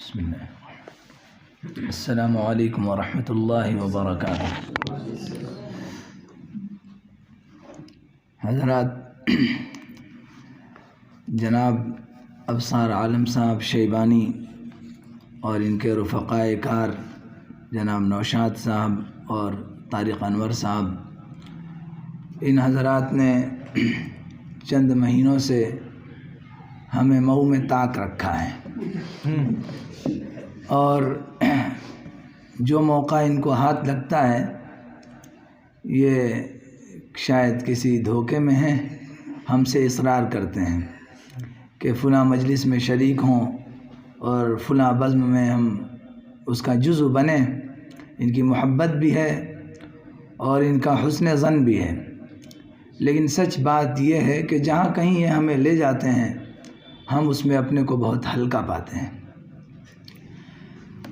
بسم اللہ السلام علیکم ورحمۃ اللہ وبرکاتہ۔ حضرات، جناب ابصار عالم صاحب شیبانی اور ان کے رفقائے کار جناب نوشاد صاحب اور طارق انور صاحب، ان حضرات نے چند مہینوں سے ہمیں مئو میں طاق رکھا ہے، اور جو موقع ان کو ہاتھ لگتا ہے یہ شاید کسی دھوکے میں ہے، ہم سے اصرار کرتے ہیں کہ فلاں مجلس میں شریک ہوں اور فلاں بزم میں ہم اس کا جزو بنیں۔ ان کی محبت بھی ہے اور ان کا حسن ظن بھی ہے، لیکن سچ بات یہ ہے کہ جہاں کہیں یہ ہمیں لے جاتے ہیں ہم اس میں اپنے کو بہت ہلکا پاتے ہیں۔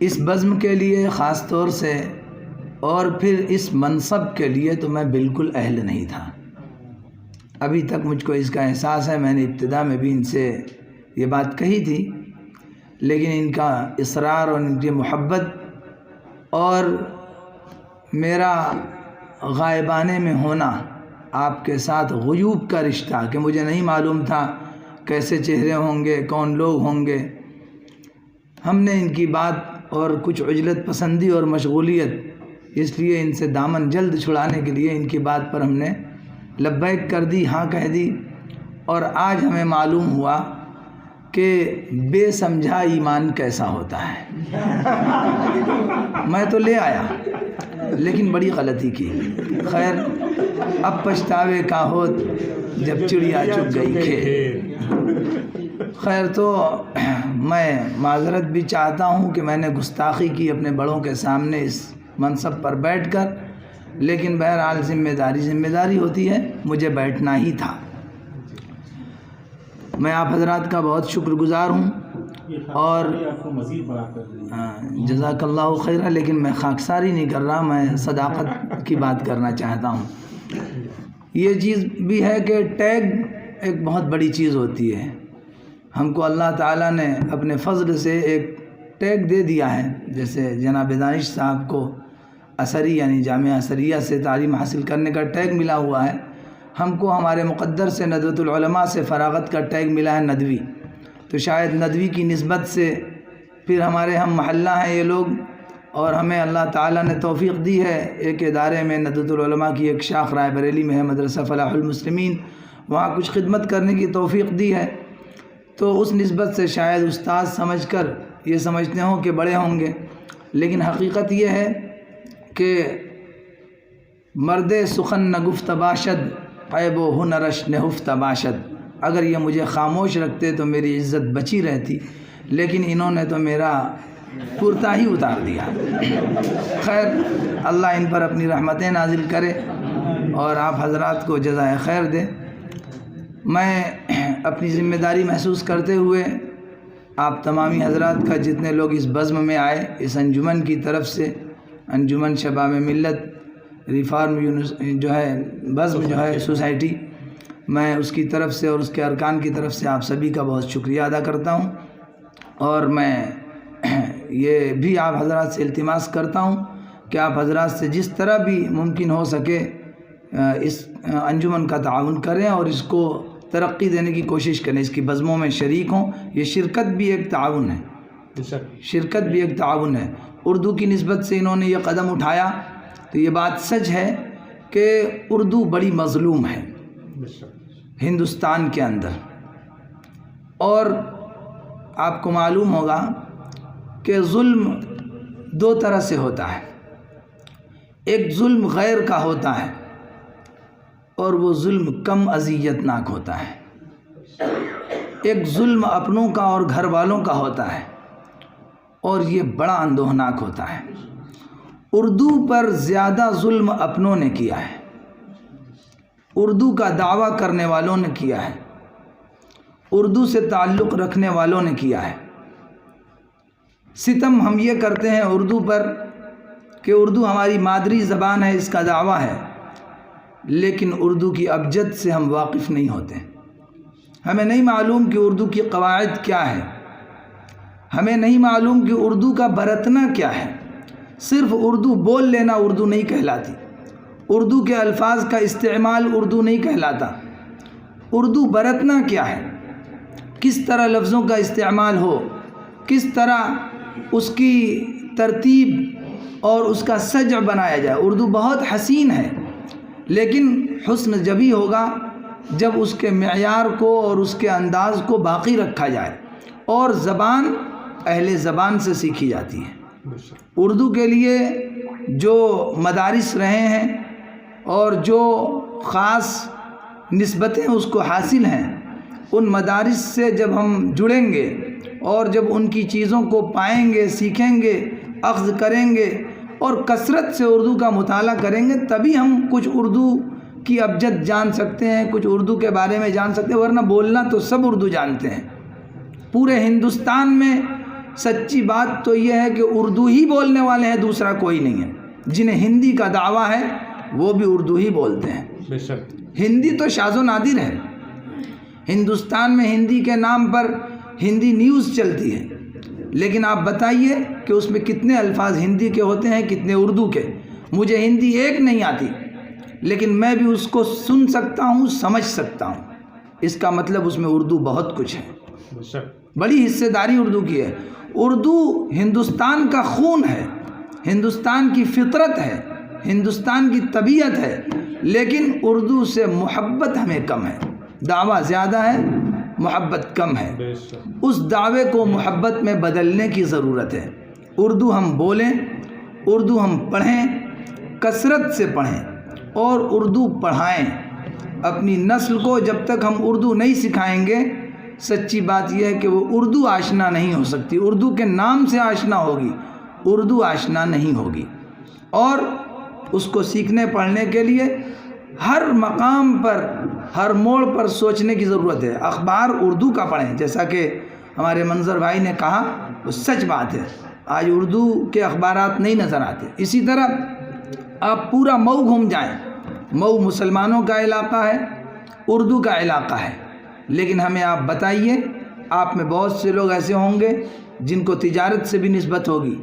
اس بزم کے لیے خاص طور سے اور پھر اس منصب کے لیے تو میں بالکل اہل نہیں تھا۔ ابھی تک مجھ کو اس کا احساس ہے، میں نے ابتدا میں بھی ان سے یہ بات کہی تھی، لیکن ان کا اصرار اور ان کی محبت اور میرا غائبانے میں ہونا، آپ کے ساتھ غیوب کا رشتہ کہ مجھے نہیں معلوم تھا کیسے چہرے ہوں گے، کون لوگ ہوں گے، ہم نے ان کی بات اور کچھ عجلت پسندی اور مشغولیت، اس لیے ان سے دامن جلد چھڑانے کے لیے ان کی بات پر ہم نے لبیک کر دی، ہاں کہہ دی، اور آج ہمیں معلوم ہوا کہ بے سمجھا ایمان کیسا ہوتا ہے۔ میں تو لے آیا لیکن بڑی غلطی کی، خیر اب پچھتاوے کا ہوت جب چڑیا چگ گئی کھیت۔ خیر تو میں معذرت بھی چاہتا ہوں کہ میں نے گستاخی کی اپنے بڑوں کے سامنے اس منصب پر بیٹھ کر، لیکن بہرحال ذمہ داری ہوتی ہے، مجھے بیٹھنا ہی تھا۔ میں آپ حضرات کا بہت شکر گزار ہوں اور جزاک اللہ خیرہ، لیکن میں خاکساری نہیں کر رہا، میں صداقت کی بات کرنا چاہتا ہوں۔ یہ چیز بھی ہے کہ ٹیگ ایک بہت بڑی چیز ہوتی ہے، ہم کو اللہ تعالیٰ نے اپنے فضل سے ایک ٹیگ دے دیا ہے، جیسے جناب دانش صاحب کو اثری یعنی جامعہ اثریہ سے تعلیم حاصل کرنے کا ٹیگ ملا ہوا ہے، ہم کو ہمارے مقدر سے ندوۃ العلماء سے فراغت کا ٹیگ ملا ہے ندوی، تو شاید ندوی کی نسبت سے پھر ہمارے ہم محلہ ہیں یہ لوگ، اور ہمیں اللہ تعالیٰ نے توفیق دی ہے ایک ادارے میں ندوۃ العلماء کی ایک شاخ رائے بریلی میں ہے، مدرسہ فلاح المسلمین، وہاں کچھ خدمت کرنے کی توفیق دی ہے، تو اس نسبت سے شاید استاد سمجھ کر یہ سمجھتے ہوں کہ بڑے ہوں گے، لیکن حقیقت یہ ہے کہ مرد سخن نگفت باشد عیب و ہنرش نہفت باشد، اگر یہ مجھے خاموش رکھتے تو میری عزت بچی رہتی، لیکن انہوں نے تو میرا کرتا ہی اتار دیا۔ خیر اللہ ان پر اپنی رحمتیں نازل کرے اور آپ حضرات کو جزائے خیر دے۔ میں اپنی ذمہ داری محسوس کرتے ہوئے آپ تمامی حضرات کا، جتنے لوگ اس بزم میں آئے، اس انجمن کی طرف سے، انجمن شباب ملت ریفارم جو ہے بزم جو ہے سوسائٹی، میں اس کی طرف سے اور اس کے ارکان کی طرف سے آپ سبھی کا بہت شکریہ ادا کرتا ہوں، اور میں یہ بھی آپ حضرات سے التماس کرتا ہوں کہ آپ حضرات سے جس طرح بھی ممکن ہو سکے اس انجمن کا تعاون کریں اور اس کو ترقی دینے کی کوشش کریں، اس کی بزموں میں شریک ہوں۔ یہ شرکت بھی ایک تعاون ہے، شرکت بھی ایک تعاون ہے۔ اردو کی نسبت سے انہوں نے یہ قدم اٹھایا تو یہ بات سچ ہے کہ اردو بڑی مظلوم ہے ہندوستان کے اندر، اور آپ کو معلوم ہوگا کہ ظلم دو طرح سے ہوتا ہے، ایک ظلم غیر کا ہوتا ہے اور وہ ظلم کم اذیت ناک ہوتا ہے، ایک ظلم اپنوں کا اور گھر والوں کا ہوتا ہے اور یہ بڑا اندوہناک ہوتا ہے۔ اردو پر زیادہ ظلم اپنوں نے کیا ہے، اردو کا دعویٰ کرنے والوں نے کیا ہے، اردو سے تعلق رکھنے والوں نے کیا ہے۔ ستم ہم یہ کرتے ہیں اردو پر کہ اردو ہماری مادری زبان ہے، اس کا دعویٰ ہے، لیکن اردو کی ابجد سے ہم واقف نہیں ہوتے، ہمیں نہیں معلوم کہ اردو کی قواعد کیا ہے، ہمیں نہیں معلوم کہ اردو کا برتنا کیا ہے۔ صرف اردو بول لینا اردو نہیں کہلاتی، اردو کے الفاظ کا استعمال اردو نہیں کہلاتا۔ اردو برتنا کیا ہے، کس طرح لفظوں کا استعمال ہو، کس طرح اس کی ترتیب اور اس کا سجع بنایا جائے۔ اردو بہت حسین ہے، لیکن حسن جبھی ہوگا جب اس کے معیار کو اور اس کے انداز کو باقی رکھا جائے، اور زبان اہل زبان سے سیکھی جاتی ہے۔ اردو کے لیے جو مدارس رہے ہیں اور جو خاص نسبتیں اس کو حاصل ہیں، ان مدارس سے جب ہم جڑیں گے اور جب ان کی چیزوں کو پائیں گے، سیکھیں گے، اخذ کریں گے اور کثرت سے اردو کا مطالعہ کریں گے، تبھی ہم کچھ اردو کی ابجد جان سکتے ہیں، کچھ اردو کے بارے میں جان سکتے ہیں، ورنہ بولنا تو سب اردو جانتے ہیں۔ پورے ہندوستان میں سچی بات تو یہ ہے کہ اردو ہی بولنے والے ہیں، دوسرا کوئی نہیں ہے۔ جنہیں ہندی کا دعویٰ ہے وہ بھی اردو ہی بولتے ہیں۔ بے شک ہندی تو شاذ و نادر ہے۔ ہندوستان میں ہندی کے نام پر ہندی نیوز چلتی ہے، لیکن آپ بتائیے کہ اس میں کتنے الفاظ ہندی کے ہوتے ہیں، کتنے اردو کے۔ مجھے ہندی ایک نہیں آتی، لیکن میں بھی اس کو سن سکتا ہوں، سمجھ سکتا ہوں۔ اس کا مطلب اس میں اردو بہت کچھ ہے، بے شک بڑی حصے داری اردو کی ہے۔ اردو ہندوستان کا خون ہے، ہندوستان کی فطرت ہے، ہندوستان کی طبیعت ہے، لیکن اردو سے محبت ہمیں کم ہے۔ دعویٰ زیادہ ہے، محبت کم ہے۔ بے شک اس دعوے کو محبت میں بدلنے کی ضرورت ہے۔ اردو ہم بولیں، اردو ہم پڑھیں، کثرت سے پڑھیں اور اردو پڑھائیں۔ اپنی نسل کو جب تک ہم اردو نہیں سکھائیں گے، سچی بات یہ ہے کہ وہ اردو آشنا نہیں ہو سکتی۔ اردو کے نام سے آشنا ہوگی، اردو آشنا نہیں ہوگی۔ اور اس کو سیکھنے پڑھنے کے لیے ہر مقام پر، ہر موڑ پر سوچنے کی ضرورت ہے۔ اخبار اردو کا پڑھیں، جیسا کہ ہمارے منظر بھائی نے کہا، وہ سچ بات ہے۔ آج اردو کے اخبارات نہیں نظر آتے۔ اسی طرح آپ پورا مئو گھوم جائیں، مئو مسلمانوں کا علاقہ ہے، اردو کا علاقہ ہے، لیکن ہمیں آپ بتائیے، آپ میں بہت سے لوگ ایسے ہوں گے جن کو تجارت سے بھی نسبت ہوگی۔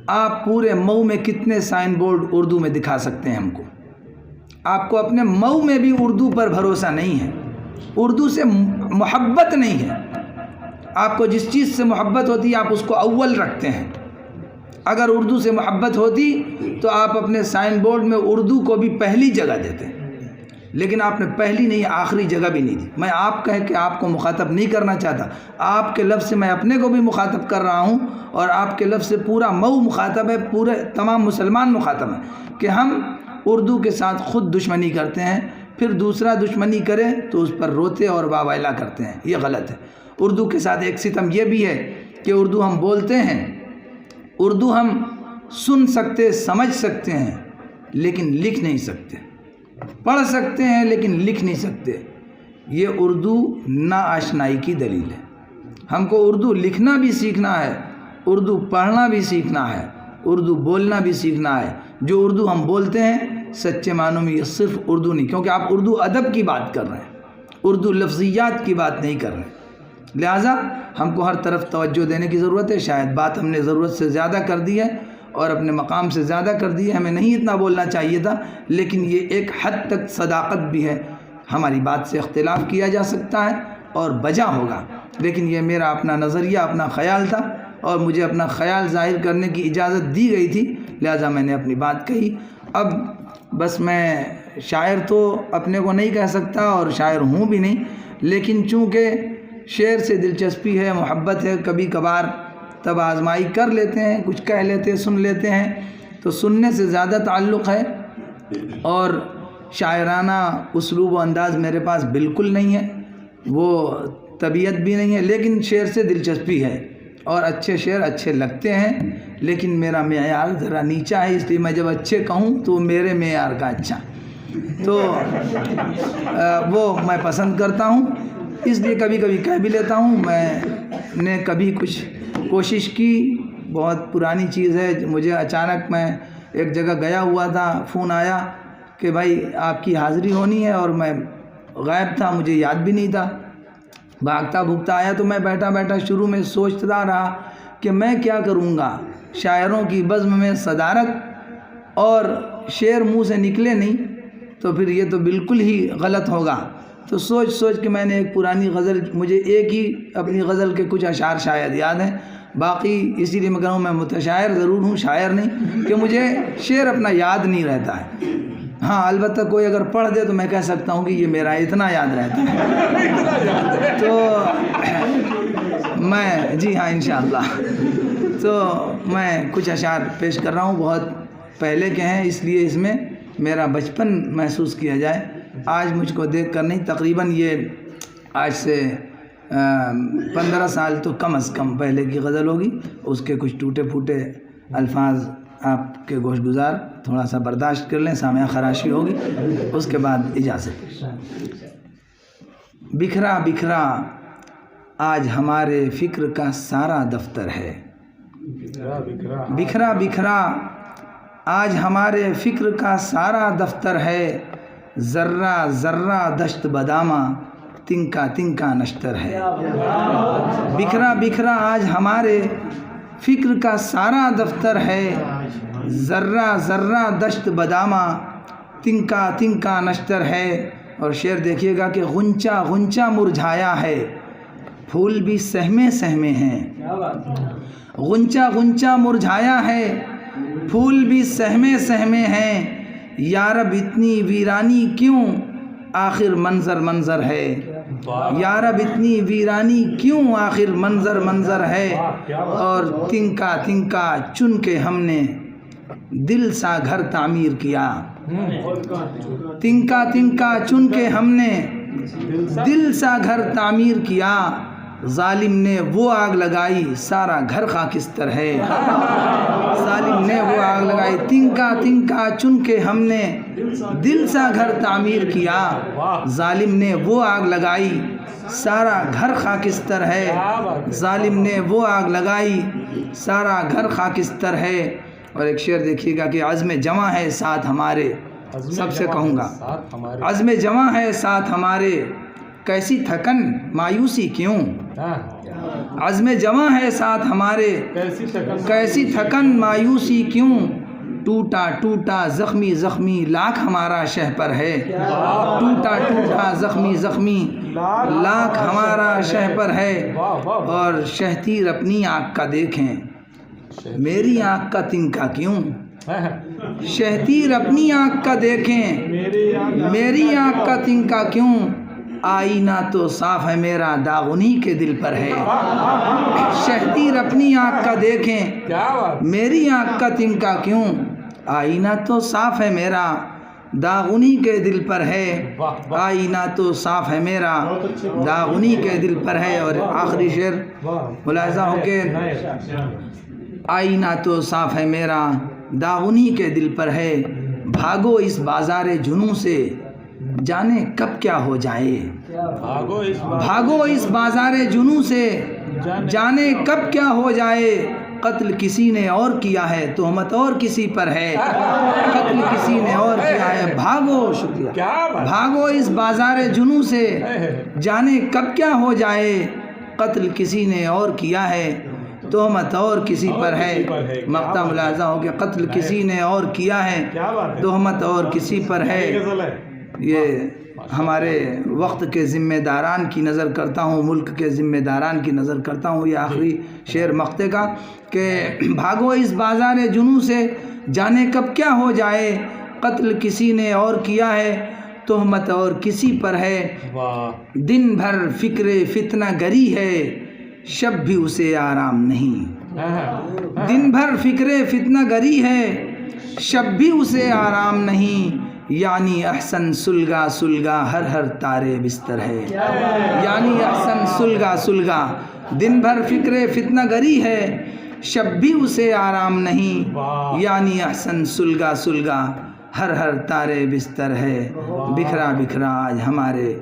آپ پورے مئو میں کتنے سائن بورڈ اردو میں دکھا سکتے ہیں ہم کو؟ آپ کو اپنے مئو میں بھی اردو پر بھروسہ نہیں ہے، اردو سے محبت نہیں ہے۔ آپ کو جس چیز سے محبت ہوتی ہے آپ اس کو اول رکھتے ہیں۔ اگر اردو سے محبت ہوتی تو آپ اپنے سائن بورڈ میں اردو کو بھی پہلی جگہ دیتے، لیکن آپ نے پہلی نہیں، آخری جگہ بھی نہیں دی۔ میں آپ کہہ کے آپ کو مخاطب نہیں کرنا چاہتا، آپ کے لفظ سے میں اپنے کو بھی مخاطب کر رہا ہوں، اور آپ کے لفظ سے پورا مئو مخاطب ہے، پورے تمام مسلمان مخاطب ہیں کہ ہم اردو کے ساتھ خود دشمنی کرتے ہیں، پھر دوسرا دشمنی کرے تو اس پر روتے اور واویلا کرتے ہیں۔ یہ غلط ہے۔ اردو کے ساتھ ایک ستم یہ بھی ہے کہ اردو ہم بولتے ہیں، اردو ہم سن سکتے، سمجھ سکتے ہیں، لیکن لکھ نہیں سکتے۔ پڑھ سکتے ہیں لیکن لکھ نہیں سکتے۔ یہ اردو ناآشنائی کی دلیل ہے۔ ہم کو اردو لکھنا بھی سیکھنا ہے، اردو پڑھنا بھی سیکھنا ہے، اردو بولنا بھی سیکھنا ہے۔ جو اردو ہم بولتے ہیں سچے معنوں میں یہ صرف اردو نہیں، کیونکہ آپ اردو ادب کی بات کر رہے ہیں، اردو لفظیات کی بات نہیں کر رہے۔ لہٰذا ہم کو ہر طرف توجہ دینے کی ضرورت ہے۔ شاید بات ہم نے ضرورت سے زیادہ کر دی ہے اور اپنے مقام سے زیادہ کر دی ہے، ہمیں نہیں اتنا بولنا چاہیے تھا، لیکن یہ ایک حد تک صداقت بھی ہے۔ ہماری بات سے اختلاف کیا جا سکتا ہے اور بجا ہوگا، لیکن یہ میرا اپنا نظریہ، اپنا خیال تھا، اور مجھے اپنا خیال ظاہر کرنے کی اجازت دی گئی تھی، لہٰذا میں نے اپنی بات کہی۔ اب بس میں شاعر تو اپنے کو نہیں کہہ سکتا اور شاعر ہوں بھی نہیں، لیکن چونکہ شعر سے دلچسپی ہے، محبت ہے، کبھی کبھار تب آزمائی کر لیتے ہیں، کچھ کہہ لیتے، سن لیتے ہیں، تو سننے سے زیادہ تعلق ہے، اور شاعرانہ اسلوب و انداز میرے پاس بالکل نہیں ہے، وہ طبیعت بھی نہیں ہے، لیکن شعر سے دلچسپی ہے اور اچھے شعر اچھے لگتے ہیں، لیکن میرا معیار ذرا نیچا ہے، اس لیے میں جب اچھے کہوں تو میرے معیار کا اچھا، تو وہ میں پسند کرتا ہوں، اس لیے کبھی کبھی کہہ بھی لیتا ہوں۔ میں نے کبھی کچھ کوشش کی، بہت پرانی چیز ہے، مجھے اچانک میں ایک جگہ گیا ہوا تھا، فون آیا کہ بھائی آپ کی حاضری ہونی ہے، اور میں غائب تھا، مجھے یاد بھی نہیں تھا، بھاگتا بھوگتا آیا، تو میں بیٹھا بیٹھا شروع میں سوچتا رہا کہ میں کیا کروں گا، شاعروں کی بزم میں صدارت اور شعر منہ سے نکلے نہیں تو پھر یہ تو بالکل ہی غلط ہوگا۔ تو سوچ کے میں نے ایک پرانی غزل، مجھے ایک ہی اپنی غزل کے کچھ اشعار شاید یاد ہیں، باقی اسی لیے میں کہوں میں متشاعر ضرور ہوں، شاعر نہیں، کہ مجھے شعر اپنا یاد نہیں رہتا ہے۔ ہاں البتہ کوئی اگر پڑھ دے تو میں کہہ سکتا ہوں کہ یہ میرا اتنا یاد رہتا ہے۔ تو میں جی ہاں انشاءاللہ تو میں کچھ اشعار پیش کر رہا ہوں، بہت پہلے کے ہیں، اس لیے اس میں میرا بچپن محسوس کیا جائے۔ آج مجھ کو دیکھ کر نہیں، تقریباً یہ آج سے 15 سال تو کم از کم پہلے کی غزل ہوگی، اس کے کچھ ٹوٹے پھوٹے الفاظ آپ کے گوش گزار تھوڑا سا برداشت کر لیں، سامعہ خراشی ہوگی، اس کے بعد اجازت۔ بکھرا بکھرا آج ہمارے فکر کا سارا دفتر ہے، بکھرا بکھرا آج ہمارے فکر کا سارا دفتر ہے، ذرہ ذرہ دشت بدامہ تنکا تنکا نشتر ہے۔ بکھرا بکھرا آج ہمارے فکر کا سارا دفتر ہے، ذرہ ذرہ دشت بدامہ تنکا تنکا نشتر ہے۔ اور شعر دیکھیے گا کہ غنچہ غنچہ مرجھایا ہے، پھول بھی سہمے سہمے ہیں، غنچہ غنچہ مرجھایا ہے، پھول بھی سہمے سہمے ہیں، یارب اتنی ویرانی کیوں آخر منظر منظر ہے، یارب اتنی ویرانی کیوں آخر منظر منظر ہے۔ اور تنکا تنکا چن کے ہم نے دل سا گھر تعمیر کیا، تنکا تنکا چن کے ہم نے دل سا گھر تعمیر کیا، ظالم نے وہ آگ لگائی سارا گھر خاکستر ہے، ظالم نے وہ آگ لگائی، تنکا تنکا چن کے ہم نے دل سا گھر تعمیر کیا، ظالم نے وہ آگ لگائی سارا گھر خاکستر ہے، ظالم نے وہ آگ لگائی سارا گھر خاکستر ہے۔ اور ایک شعر دیکھیے گا کہ عزم جمع ہے ساتھ ہمارے، سب سے کہوں گا عزم جمع ہے ساتھ ہمارے، کیسی تھکن مایوسی کیوں، عزم جمع ہے ساتھ ہمارے، کیسی تھکن مایوسی کیوں، ٹوٹا ٹوٹا زخمی زخمی لاکھ ہمارا شہ پر ہے، ٹوٹا ٹوٹا زخمی زخمی لاکھ ہمارا شہ پر ہے۔ اور شہتیر اپنی آنکھ کا دیکھیں میری آنکھ کا تنکا کیوں، شہتیر اپنی آنکھ کا دیکھیں میری آنکھ کا تنکا کیوں، آئینہ تو صاف ہے میرا داغ انہی کے دل پر ہے، شہتیر اپنی آنکھ کا دیکھیں میری آنکھ کا تنکا کیوں، آئینہ تو صاف ہے میرا داغ انہی کے دل پر ہے، آئینہ تو صاف ہے میرا داغ انہی کے دل پر ہے۔ اور آخری شعر ملاحظہ ہو کہ آئینہ تو صاف ہے میرا داغ انہی کے دل پر ہے، بھاگو اس بازار جنوں سے جانے کب کیا ہو جائے، بھاگو اس بازار جنوں سے جانے کب کیا ہو جائے، قتل کسی نے اور کیا ہے تہمت اور کسی پر ہے، قتل کسی نے اور کیا ہے، بھاگو شکریہ بھاگو اس بازار جنوں سے جانے کب کیا ہو جائے، قتل کسی نے اور کیا ہے تہمت اور کسی پر ہے۔ مقطع ملاحظہ ہو کہ قتل کسی نے اور کیا ہے تہمت اور کسی پر ہے۔ یہ ہمارے وقت کے ذمہ داران کی نظر کرتا ہوں، ملک کے ذمہ داران کی نظر کرتا ہوں۔ یہ آخری شعر مقطع کا کہ بھاگو اس بازار جنوں سے جانے کب کیا ہو جائے، قتل کسی نے اور کیا ہے تہمت اور کسی پر ہے، دن بھر فکر فتنہ گری ہے شب بھی اسے آرام نہیں، دن بھر فکر فتنہ گری ہے شب بھی اسے آرام نہیں، یعنی احسن سلگا سلگا ہر ہر تارے بستر ہے، یعنی احسن سلگا سلگا دن بھر فکر فتنہ گری ہے شب بھی اسے آرام نہیں، یعنی احسن سلگا سلگا ہر ہر تارے بستر ہے، بکھرا بکھرا آج ہمارے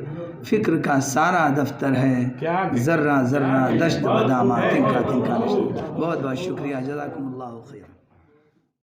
فکر کا سارا دفتر ہے، ذرہ ذرہ دشت بدامہ تنکا تنکا نشتر۔ بہت بہت شکریہ، جزاکم اللہ خیر۔